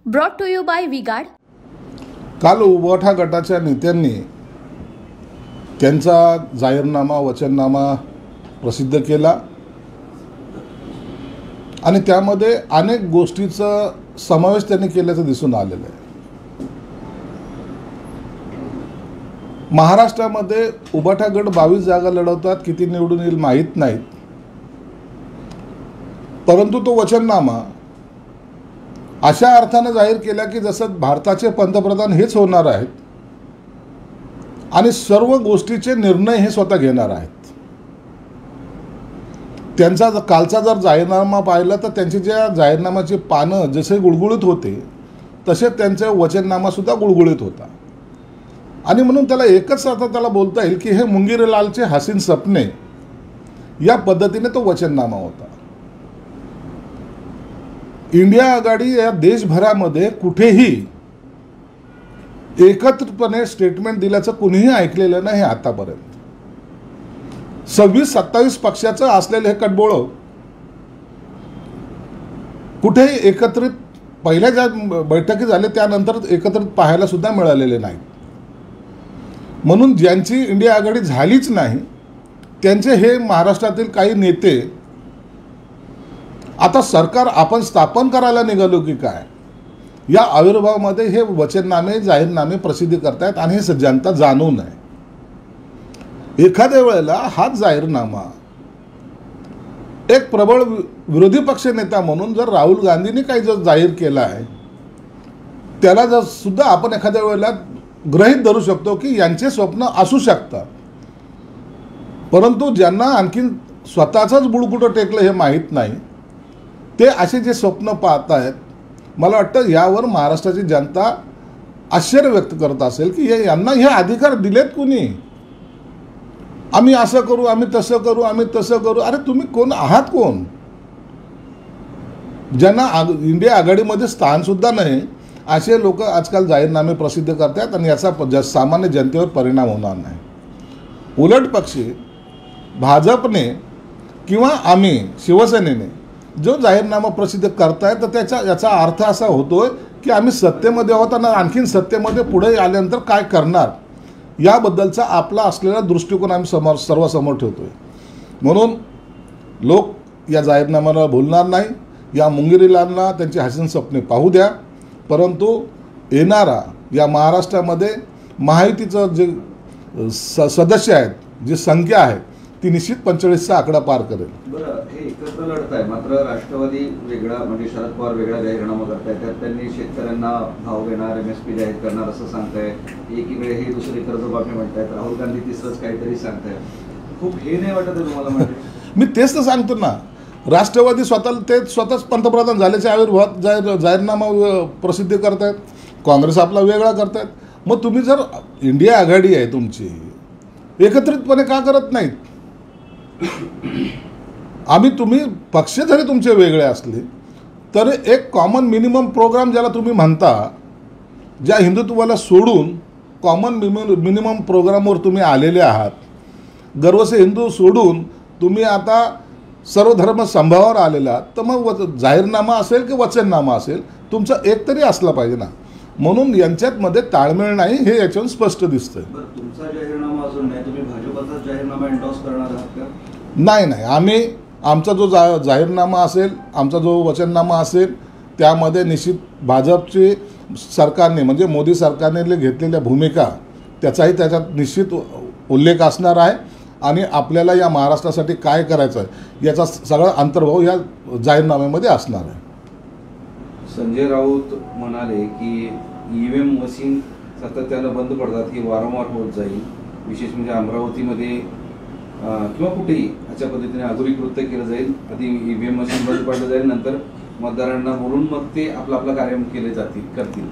Brought to you by V-Guard. काल उबाठा गटाच्या नेत्यांनी त्यांचा जाहीरनामा वचननामा प्रसिद्ध केला आणि त्यामध्ये अनेक गोष्टीचा समावेश त्यांनी केल्याचं दिसून आलेलं आहे। महाराष्ट्रामध्ये उबाठा गट 22 जागा लढवतात, किती निवडून येईल माहीत नाही, परंतु तो वचननामा अशा अर्थाने जाहीर केला की जसं भारताचे पंतप्रधान हेच होणार आहेत आणि सर्व गोष्टीचे निर्णय हे स्वतः घेणार आहेत। त्यांचा कालचा जर जाहीरनामा पाहिला तर त्यांची ज्या जाहीरनाम्याची पानं जसे गुळगुळीत होते तसे त्यांचा वचननामा सुद्धा गुळगुळीत होता आणि म्हणून त्याला एकच अर्थ त्याला बोलता येईल की हे मुंगीरलालचे हसीन सपने या पद्धतीने तो वचननामा होता। इंडिया आघाडी या देशभरामध्ये कुठेही एकत्रितपणे स्टेटमेंट दिल्याचं कुणीही ऐकलेलं नाही आतापर्यंत। 26-27 पक्षाचं असलेले हे कटबोळ कुठेही एकत्रित पहिल्या ज्या बैठकी झाल्या त्यानंतर एकत्रित पाहायला सुद्धा मिळालेले नाही। म्हणून ज्यांची इंडिया आघाडी झालीच नाही त्यांचे हे महाराष्ट्रातील काही नेते आता सरकार आपण स्थापन करायला निघालो की काय या आविर्भावामध्ये हे वचननामे जाहीरनामे प्रसिद्ध करतायत आणि हे जनता जाणू नये। एखाद्या वेळेला हा जाहीरनामा एक प्रबळ विरोधी पक्ष नेता म्हणून जर राहुल गांधींनी काही जर जाहीर केला आहे त्याला जर सुद्धा आपण एखाद्या वेळेला गृहीत धरू शकतो की यांचे स्वप्न असू शकतात, परंतु ज्यांना आणखीन स्वतःचंच बुडकुटं टेकलं हे माहीत नाही ते असे जे स्वप्न पाहत आहेत, मला वाटतं यावर महाराष्ट्राची जनता आश्चर्य व्यक्त करत असेल की यांना हे अधिकार दिलेत कुणी? आम्ही असं करू, आम्ही तसं करू, आम्ही तसं करू। अरे तुम्ही कोण आहात? कोण? ज्यांना इंडिया आघाडीमध्ये स्थान सुद्धा नाही असे लोक आजकाल जाहीरनामे प्रसिद्ध करतात आणि याचा सामान्य जनतेवर परिणाम होणार नाही। उलट पक्षी भाजपने किंवा आम्ही शिवसेनेने जो जाहीरनामा प्रसिद्ध करताय तर याचा अर्थ असा होतोय की आम्ही सत्तेमध्ये आहोत आणि आणखीन सत्तेमध्ये पुढे आल्यानंतर काय करणार याबद्दलचा आपला असलेला दृष्टिकोन आम्ही सर्वांसमोर ठेवतोय। म्हणून लोक या जाहीरनाम्याला भूलणार नाही, या मुंगीरलालना त्यांची हसीन स्वप्ने पाहू द्या, परंतु येणारा या महाराष्ट्रामध्ये महायुतीचं जे सदस्य आहेत, जी संख्या आहे ती निश्चित 45चा आकडा पार करेल। बरं, हे एकत्र लढत आहे, मात्र राष्ट्रवादी वेगळा म्हणजे शरद पवार वेगळा जाहीरनामा करतायत, त्यात त्यांनी शेतकऱ्यांना भाव देणार, MSP जाहीर करणार असं सांगताय, एकीकडे हे दुसरी कर्जमाफी म्हणतायत, राहुल गांधी तिसरंच काहीतरी सांगतायत। खूप हे नाही वाटत तुम्हाला? म्हणजे मी तेच तर सांगतो ना, राष्ट्रवादी स्वतःच पंतप्रधान झाल्याचे आविर्भाव जाहीरनामा प्रसिद्ध करतायत, काँग्रेस आपला वेगळा करतायत। मग तुम्ही जर इंडिया आघाडी आहे तुमची, एकत्रितपणे का करत नाहीत? तुम्ही पक्ष जरी तुमचे वेगळे असले तर एक कॉमन मिनिमम प्रोग्राम ज्याला तुम्ही म्हणता, ज्या हिंदुत्वाला सोडून कॉमन मिनिमम प्रोग्रामवर तुम्ही आलेले आहात, गर्व से हिंदू सोडून तुम्ही आता सर्व धर्म संभावावर आलेला, तर मग जाहीरनामा असेल की वचननामा असेल तुमचं एक तरी असला पाहिजे ना। म्हणून यांच्यात मध्ये ताळमेळ नाही हे याच्यावरून स्पष्ट दिसतंय। तुमचा जाहीरनामा अजून नाही, तुम्ही भाजपचा जाहीरनामा एंडॉर्स करणार आहात का? नाही, आम्ही आमचा जो जाहीरनामा असेल, आमचा जो वचननामा असेल त्यामध्ये निश्चित भाजपची सरकारने म्हणजे मोदी सरकारने घेतलेल्या भूमिका त्याचाही त्याच्यात निश्चित उल्लेख असणार आहे आणि आपल्याला या महाराष्ट्रासाठी काय करायचं आहे याचा सगळा अंतर्भाव या जाहीरनाम्यामध्ये असणार आहे। संजय राऊत म्हणाले की EVM मशीन सातत्यानं बंद पडतात, की वारंवार होत जाईल, विशेष म्हणजे अमरावतीमध्ये किंवा कुठेही अशा पद्धतीने आधुनिक कृत्य केलं जाईल, आधी EVM मशीन बंद पडलं जाईल, नंतर मतदारांना बोलून मग ते आपलं कार्य केले करतील।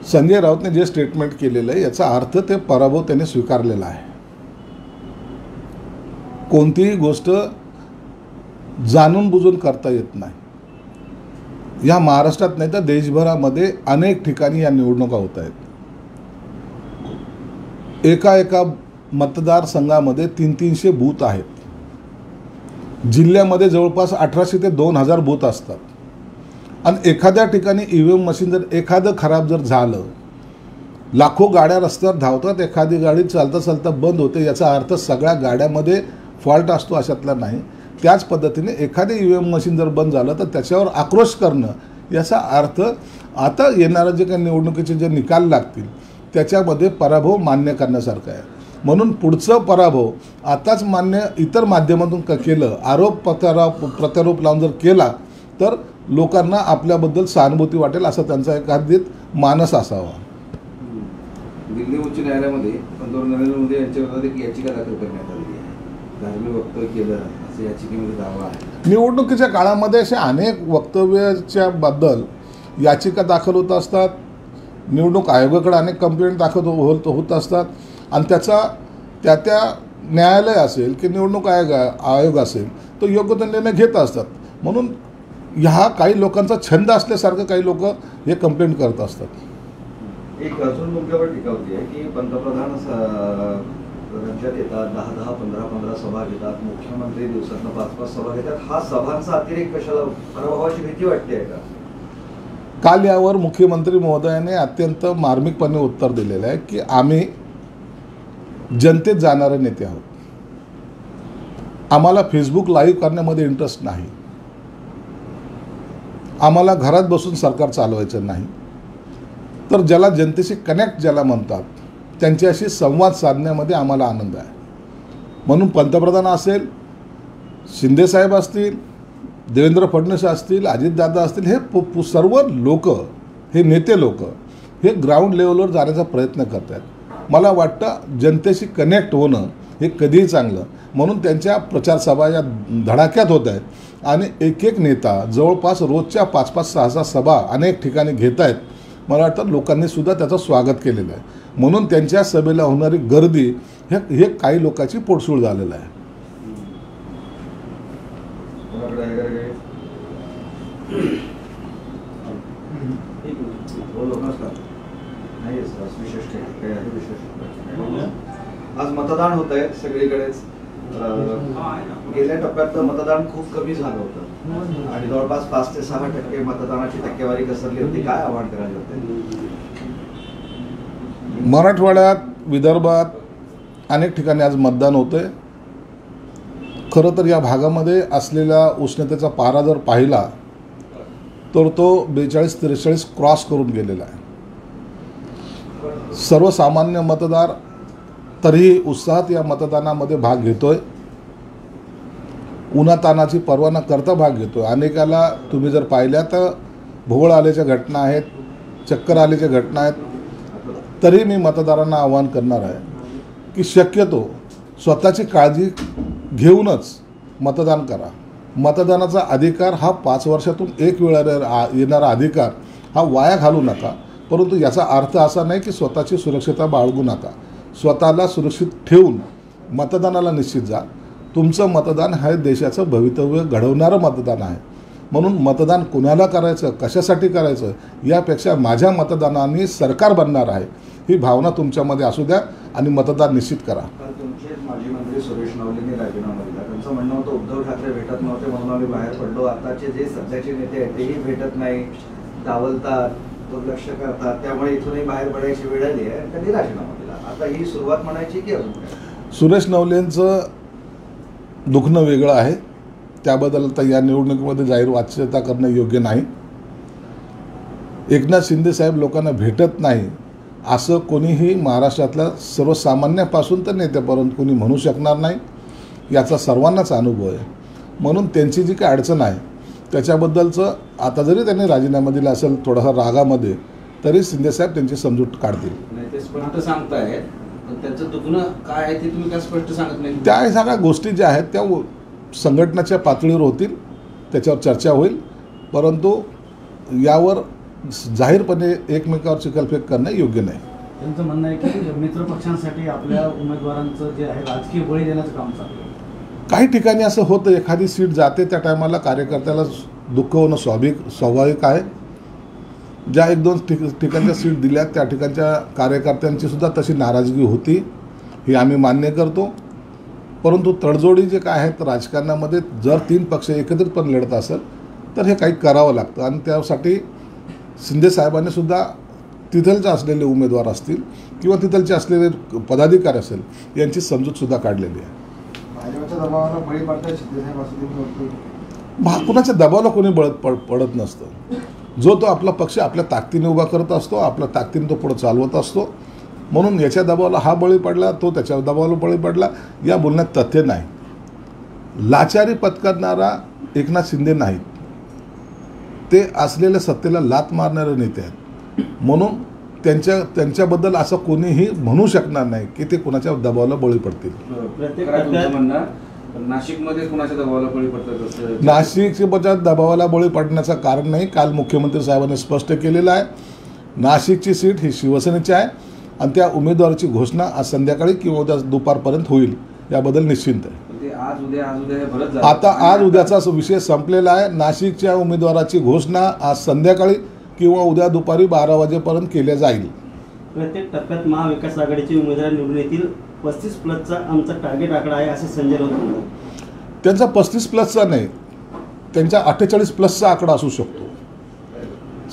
संजय राऊतने जे स्टेटमेंट केलेलं आहे याचा अर्थ ते पराभव त्याने स्वीकारलेला आहे। कोणतीही गोष्ट जाणून बुजून करता येत नाही। या महाराष्ट्रात नाही तर देशभरामध्ये अनेक ठिकाणी या निवडणुका होत आहेत। एका मतदारसंघामध्ये 300 बूथ आहेत। जिल्ह्यामध्ये जवळपास 1800 ते 2000 बूथ असतात आणि एखाद्या ठिकाणी EVM मशीन जर एखादं खराब जर झालं, लाखो गाड्या रस्त्यावर धावतात, एखादी गाडी चालता चालता बंद होते, याचा अर्थ सगळ्या गाड्यामध्ये फॉल्ट असतो अशातला नाही. त्याच पद्धतीने एखादी EVM मशीन जर बंद झालं तर त्याच्यावर आक्रोश करणं, याचा अर्थ आता येणारे जे काही निवडणुकीचे जे निकाल लागतील त्याच्यामध्ये पराभव मान्य करण्यासारखं आहे. म्हणून पुढचं पराभव आताच मान्य इतर माध्यमातून केलं, आरोप प्रत्यारोप लावून जर केला तर लोकांना आपल्याबद्दल सहानुभूती वाटेल, असा त्यांचा एखादीत मानस असावा. दिल्ली उच्च न्यायालयामध्ये पंतप्रधान नरेंद्र मोदी यांच्या विरोधात एक याचिका दाखल करण्यात आली आहे. धार्मिक वक्तव्य केलं असं याचिकेमध्ये दावा आहे. निवडणुकीच्या काळामध्ये असे अनेक वक्तव्याच्या बद्दल याचिका दाखल होत असतात. निवडणूक आयोगाकडे अनेक कंप्लेंट दाखल होत असतात आणि त्याचा त्या न्यायालय असेल की निवडणूक आयोग असेल तो योग्य तो निर्णय घेत असतात. म्हणून ह्या काही लोकांचा छंद असल्यासारखं काही लोक हे कंप्लेंट करत असतात. एक अजून तुमच्यावर टीका होती आहे की पंतप्रधान राज्यात येतात, 10-10, 15-15 सभा घेतात, मुख्यमंत्री दिवसातनं 5-5 सभा घेतात. हा सभांचा अतिरेक कशाला, पराभवाची भीती वाटते आहे का? काल यावर मुख्यमंत्री महोदयाने अत्यंत मार्मिकपणे उत्तर दिलेलं आहे की आम्ही जनतेत जाणारे नेते आहोत. आम्हाला फेसबुक लाईव्ह करण्यामध्ये इंटरेस्ट नाही. आम्हाला घरात बसून सरकार चालवायचं नाही. तर ज्याला जनतेशी कनेक्ट ज्याला म्हणतात त्यांच्याशी संवाद साधण्यामध्ये आम्हाला आनंद आहे. म्हणून पंतप्रधान असेल, शिंदेसाहेब असतील, देवेंद्र फडणवीस असतील, अजितदादा असतील, हे सर्व लोक, हे नेते लोक हे ग्राउंड लेवलवर जाण्याचा प्रयत्न करत आहेत. मला वाटतं जनतेशी कनेक्ट होणं हे कधीही चांगलं. म्हणून त्यांच्या प्रचारसभा या धडाक्यात होत आहेत आणि एक एक नेता जवळपास रोजच्या 5-5, 6-6 सभा अनेक ठिकाणी घेत आहेत. मला वाटतं लोकांनी सुद्धा त्याचं स्वागत केलेलं आहे. म्हणून त्यांच्या सभेला होणारी गर्दी हे काही लोकांची पोटसूळ झालेलं आहे. आज मतदान होत आहे सगळीकडेच. गेल्या टप्प्यात मतदान खूप कमी झालं होतं आणि जवळपास 5 ते 6% मतदानाची टक्केवारी घसरली होती. काय आव्हान करायला होते? मराठवाड्यात, विदर्भात अनेक ठिकाणी आज मतदान होतंय. खरं तर या भागामध्ये असलेला उष्णतेचा पारा जर पाहिला तर तो 42-43 क्रॉस करून गेलेला आहे. सर्वसामान्य मतदार तरीही उत्साहात या मतदानामध्ये भाग घेतोय. उन्हातानाची पर्वा न करता भाग घेतोय. अनेकाला तुम्ही जर पाहिल्या तर भोवळ आल्याच्या घटना आहेत, चक्कर आल्याच्या घटना आहेत. तरी मी मतदारांना आवाहन करणार आहे की शक्यतो स्वतःची काळजी घेऊनच मतदान करा. मतदानाचा अधिकार हा 5 वर्षातून एक वेळा येणारा अधिकार हा वाया घालू नका. परंतु याचा अर्थ असा नाही की स्वतःची सुरक्षितता बाळगू नका. स्वतःला सुरक्षित ठेवून मतदानाला निश्चित जा. तुमचं मतदान हे देशाचं भवितव्य घडवणारं मतदान आहे. म्हणून मतदान कुणाला करायचं, कशासाठी करायचं, यापेक्षा माझ्या मतदानाने सरकार बनणार आहे ही भावना तुमच्यामध्ये असू द्या आणि मतदान निश्चित करा. तुमचे माजी मंत्री सुरेश नवलेंनी राजीनामा दिला. त्यांचं म्हणणं होतं उद्धव ठाकरे भेटत नव्हते म्हणून आम्ही बाहेर पडलो. आताचे जे सध्याचे नेते आहेत तेही भेटत नाही, डावलतात, दुर्लक्ष करतात, त्यामुळे इथूनही बाहेर पडायची वेळ आली आहे. त्यांनी राजीनामा दिला. आता ही सुरुवात म्हणायची की अजून काय? सुरेश नवलेंचं दुखणं वेगळं आहे. त्याबद्दल तर या निवडणुकीमध्ये जाहीर वाच्यता करणं योग्य नाही. एकनाथ शिंदेसाहेब लोकांना भेटत नाही असं कोणीही महाराष्ट्रातल्या सर्वसामान्यापासून तर नेत्यापर्यंत कोणी म्हणू शकणार नाही. याचा सर्वांनाच अनुभव आहे. म्हणून त्यांची जी काही अडचण आहे त्याच्याबद्दलचं आता जरी त्यांनी राजीनामा दिला असेल थोडासा रागामध्ये, तरी शिंदेसाहेब त्यांची समजूत काढतील. नाही, ते स्पष्ट सांगतायत, पण त्यांचं दुखणं काय आहे ते तुम्ही काय स्पष्ट सांगत नाही. त्या सगळ्या गोष्टी ज्या आहेत त्या संघटनाच्या पातळीवर होतील, त्याच्यावर चर्चा होईल. परंतु यावर जाहीरपणे एकमेकावर चिखलफेक करणं योग्य नाही. त्यांचं म्हणणं आहे की मित्र पक्षांसाठी आपल्या उमेदवारांचं जे आहे राजकीय बळी देण्याचं काम चालू आहे. काही ठिकाणी असं होतं, एखादी सीट जाते त्या टायमाला कार्यकर्त्याला दुःख होणं स्वाभाविक आहे. ज्या 1-2 ठिकाणच्या सीट दिल्यात त्या ठिकाणच्या कार्यकर्त्यांची सुद्धा तशी नाराजगी होती, हे आम्ही मान्य करतो. परंतु तडजोडी जे काय आहेत राजकारणामध्ये, जर 3 पक्ष एकत्रितपणे लढत असेल तर हे काही करावं लागतं आणि त्यासाठी शिंदे साहेबांनी सुद्धा तिथलचे असलेले उमेदवार असतील किंवा तिथलचे असलेले पदाधिकारी असेल यांची समजूतसुद्धा काढलेली आहे. भाजपच्या दबावाला बळी पडतात शिंदेसाहेब असं तुम्ही म्हणतो? कुणाच्या दबावाला कोणी पडत नसतं. जो तो आपला पक्ष आपल्या ताकदीने उभा करत असतो, आपल्या ताकदीने तो पुढे चालवत असतो. म्हणून याच्या दबावाला हा बळी पडला, तो त्याच्या दबावाला बळी पडला, या बोलण्यात तथ्य नाही. लाचारी पत्करणारा एकनाथ शिंदे नाहीत, ते असलेल्या सत्तेला लात मारणारे नेते आहेत. म्हणून त्यांच्याबद्दल असं कोणीही म्हणू शकणार नाही की ते कुणाच्या दबावाला बळी पडतील. नाशिकमध्ये कुणाच्या दबावाला बळी पडतात असं? नाशिकच्या दबावाला बळी पडण्याचं कारण नाही. काल मुख्यमंत्री साहेबांनी स्पष्ट केलेलं आहे, नाशिकची सीट ही शिवसेनेची आहे आणि त्या उमेदवाराची घोषणा आज संध्याकाळी किंवा उद्या दुपारपर्यंत होईल, याबद्दल निश्चिंत आहे. आज उद्या बरंच आता आज उद्याचा विषय संपलेला आहे. नाशिकच्या उमेदवाराची घोषणा आज संध्याकाळी किंवा उद्या दुपारी 12 वाजेपर्यंत केल्या जाईल. प्रत्येक टप्प्यात महाविकास आघाडीचे उमेदवार निवडून येतील. 35+ आमचा टार्गेट आकडा आहे असे संजय राऊत म्हणतात. त्यांचा 35+ नाही, त्यांचा 48+ आकडा असू शकतो.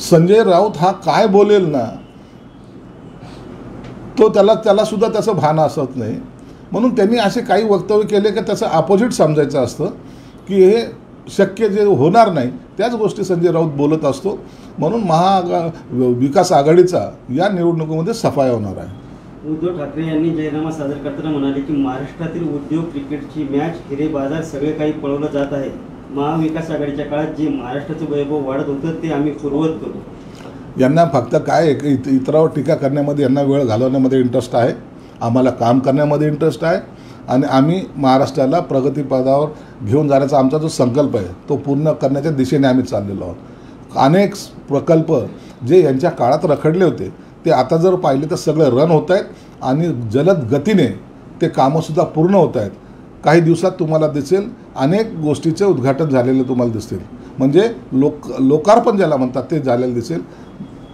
संजय राऊत हा काय बोलेल ना, तो त्याला सुद्धा त्याचं भान असत नाही. म्हणून त्यांनी असे काही वक्तव्य केले की त्याचं अपोजिट समजायचं असतं की हे शक्य जे होणार नाही त्याच गोष्टी संजय राऊत बोलत असतो. म्हणून विकास आघाडीचा या निवडणुकीमध्ये सफाया होणार आहे. उद्धव ठाकरे यांनी जाहीरनामा सादर करताना म्हणाले की महाराष्ट्रातील उद्योग, क्रिकेटची मॅच, हिरे बाजार सगळे काही पळवलं जात आहे. महाविकास आघाडीच्या काळात जे महाराष्ट्राचं वैभव वाढत होतं ते आम्ही पूर्ववत करू. यांना फक्त काय इतरावर टीका करण्यामध्ये, यांना वेळ घालवण्यामध्ये इंटरेस्ट आहे. आम्हाला काम करण्यामध्ये इंटरेस्ट आहे आणि आम्ही महाराष्ट्राला प्रगतीपदावर घेऊन जाण्याचा आमचा जो संकल्प आहे तो पूर्ण करण्याच्या दिशेने आम्ही चाललेलो आहोत. अनेक प्रकल्प जे यांच्या काळात रखडले होते ते आता जर पाहिले तर सगळे रन होत आहेत आणि जलद गतीने ते कामंसुद्धा पूर्ण होत आहेत. काही दिवसात तुम्हाला दिसेल अनेक गोष्टीचे उद्घाटन झालेले तुम्हाला दिसतील. म्हणजे लोकार्पण ज्याला म्हणतात ते झालेलं दिसेल.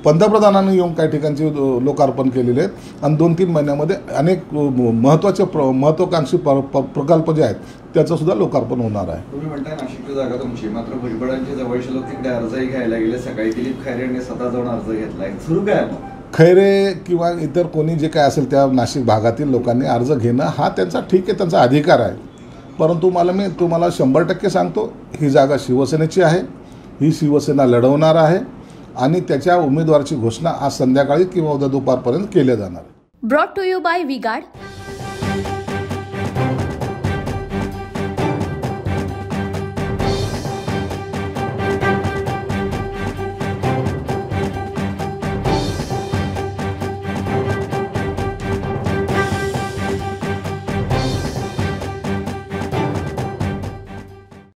पंतप्रधानांनी येऊन काही ठिकाणचे लोकार्पण केलेले आहेत आणि 2-3 महिन्यामध्ये अनेक महत्त्वाकांक्षी प्रकल्प जे आहेत त्याचंसुद्धा लोकार्पण होणार आहे. तुम्ही म्हणताय नाशिकची जागा तुमची, मात्र भुजबळांचे जवळचे लोक तिकडे अर्जही घ्यायला गेले. सकाळी दिलीप खैरेंनी स्वतः जाऊन अर्ज घेतलाय. सुरू काय खैरे किंवा इतर कोणी जे काय असेल त्या नाशिक भागातील लोकांनी अर्ज घेणं हा त्यांचा ठीक आहे, त्यांचा अधिकार आहे. परंतु मी तुम्हाला 100% सांगतो, ही जागा शिवसेनेची आहे, ही शिवसेना लढवणार आहे आणि त्याच्या उमेदवाराची घोषणा आज संध्याकाळी किंवा उद्या दुपारपर्यंत केल्या जाणार आहे. Brought to you by V-Guard.